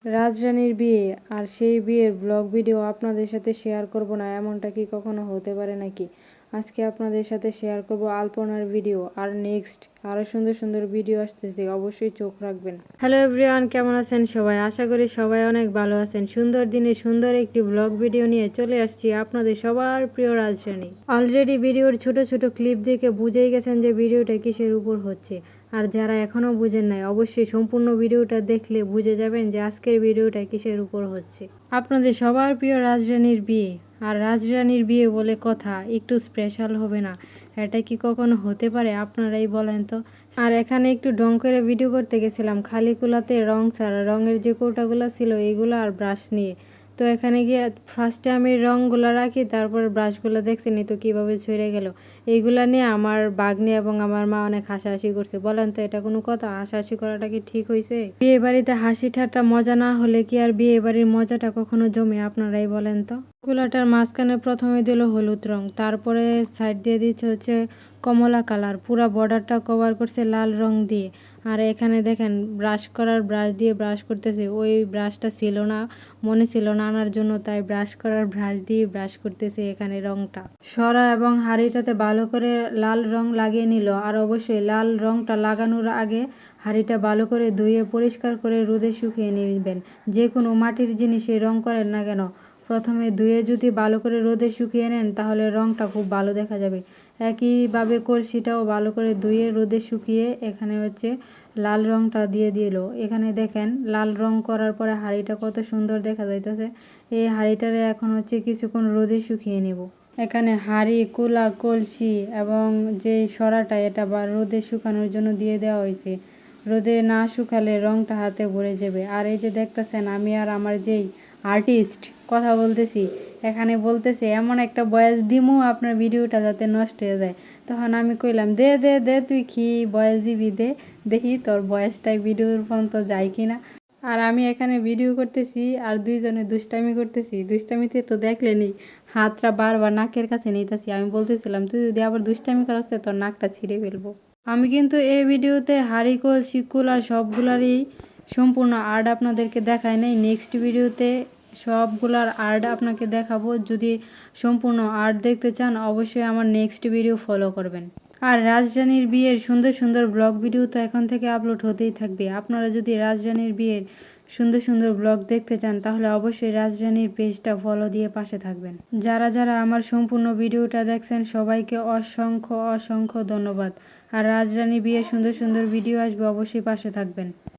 রাজরানীর বিয়ে, আর সেই বিয়ের ব্লগ ভিডিও আপনাদের সাথে শেয়ার করব না এমনটা কি কখনো হতে পারে নাকি? আজকে আপনাদের সাথে শেয়ার করব আলপনার ভিডিও, আর নেক্সট আরও সুন্দর সুন্দর ভিডিও আসতেছে, অবশ্যই চোখ রাখবেন। হ্যালো এভরিওয়ান, কেমন আছেন সবাই? আশা করি সবাই অনেক ভালো আছেন। সুন্দর দিনে সুন্দর একটি ব্লগ ভিডিও নিয়ে চলে আসছি আপনাদের সবার প্রিয় রাজরানী। অলরেডি ভিডিওর ছোট ছোট ক্লিপ দেখে বুঝেই গেছেন যে ভিডিওটা কিসের উপর হচ্ছে, আর যারা এখনও বুঝেন নাই অবশ্যই সম্পূর্ণ ভিডিওটা দেখলে বুঝে যাবেন যে আজকের ভিডিওটা কিসের উপর হচ্ছে। আপনাদের সবার প্রিয় রাজরানীর বিয়ে, আর রাজরানীর বিয়ে বলে কথা, একটু স্পেশাল হবে না? এটা কি কখনো হতে পারে? আপনারাই বলেন তো। আর এখানে একটু ঢং করে ভিডিও করতে গেছিলাম, খালি কুলাতে রং ছাড়া, রঙের যে কৌটাগুলো ছিল এইগুলো আর ব্রাশ নিয়ে। তো এখানে গিয়ে ফার্স্টে আমি রঙগুলো রাখি, তারপর ব্রাশগুলো দেখছিনি তো কীভাবে ছড়ে গেল। এইগুলা নিয়ে আমার ভাগ্নি এবং আমার মা অনেক হাসাহাসি করছে। বলেন তো এটা কোনো কথা? হাসাহাসি করাটা কি ঠিক হয়েছে? বিয়ে বাড়িতে হাসি ঠাট্টা মজা না হলে কি আর বিয়ে বাড়ির মজাটা কখনো জমে? আপনারাই বলেন তো। কুলাটার মাঝখানে প্রথমে দিল হলুদ রং, তারপরে সাইড দিয়ে দিচ্ছে হচ্ছে কমলা কালার, পুরা বর্ডারটা কভার করছে লাল রং দিয়ে। আর এখানে দেখেন ব্রাশ দিয়ে ব্রাশ করতেছে, ওই ব্রাশটা ছিল না, মনে ছিল না আনার জন্য, তাই ব্রাশ দিয়ে ব্রাশ করতেছে এখানে রংটা। সরা এবং হাঁড়িটাতে ভালো করে লাল রং লাগিয়ে নিল। আর অবশ্যই লাল রংটা লাগানোর আগে হাঁড়িটা ভালো করে ধুয়ে পরিষ্কার করে রোদে শুকিয়ে নেবেন। যে কোনো মাটির জিনিসে রং করেন না কেন, প্রথমে ধুয়ে যদি ভালো করে রোদে শুকিয়ে নেন তাহলে রংটা খুব ভালো দেখা যাবে। একইভাবে কলসিটাও ভালো করে ধুয়ে রোদে শুকিয়ে এখানে হচ্ছে লাল রংটা দিয়ে দিল। এখানে দেখেন লাল রং করার পরে হাঁড়িটা কত সুন্দর দেখা যাইতেছে। এই হাঁড়িটারে এখন হচ্ছে কিছুক্ষণ রোদে শুকিয়ে নেব। এখানে হাঁড়ি, কুলা, কলসি এবং যে সরাটা এটা বা রোদে শুকানোর জন্য দিয়ে দেওয়া হয়েছে। রোদে না শুকালে রংটা হাতে ভরে যাবে। আর এই যে দেখতেছেন আমি আর আমার যেই আর্টিস্ট কথা বলতেছি, এখানে বলতেছে এমন একটা ভয়েস দিমু আপনার ভিডিওটা যাতে নষ্ট হয়ে যায়। তখন আমি কইলাম দে দে দে তুই কি ভয়েস দিবি, দে দেখি তোর ভয়েসটাই ভিডিওর পর্যন্ত যায় কিনা। আর আমি এখানে ভিডিও করতেছি আর দুইজনে দুষ্টামি করতেছি। দুষ্টামিতে তো দেখলেনি হাতটা বারবার নাকের কাছে নিতেছি। আমি বলতেছিলাম তুই যদি আবার দুষ্টামি করাস তো তোর নাকটা ছিঁড়ে ফেলবো। আমি কিন্তু এই ভিডিওতে হাঁড়ি, কলসি, কুলার সবগুলারই সম্পূর্ণ আর্ট আপনাদেরকে দেখাই নাই। নেক্সট ভিডিওতে সবগুলার আর্ট আপনাকে দেখাবো। যদি সম্পূর্ণ আর্ট দেখতে চান অবশ্যই আমার নেক্সট ভিডিও ফলো করবেন। আর রাজরানীর বিয়ের সুন্দর সুন্দর ব্লগ ভিডিও তো এখন থেকে আপলোড হতেই থাকবে। আপনারা যদি রাজরানীর বিয়ের সুন্দর সুন্দর ব্লগ দেখতে চান তাহলে অবশ্যই রাজরানীর পেজটা ফলো দিয়ে পাশে থাকবেন। যারা যারা আমার সম্পূর্ণ ভিডিওটা দেখছেন সবাইকে অসংখ্য অসংখ্য ধন্যবাদ। আর রাজরানী বিয়ের সুন্দর সুন্দর ভিডিও আসবে, অবশ্যই পাশে থাকবেন।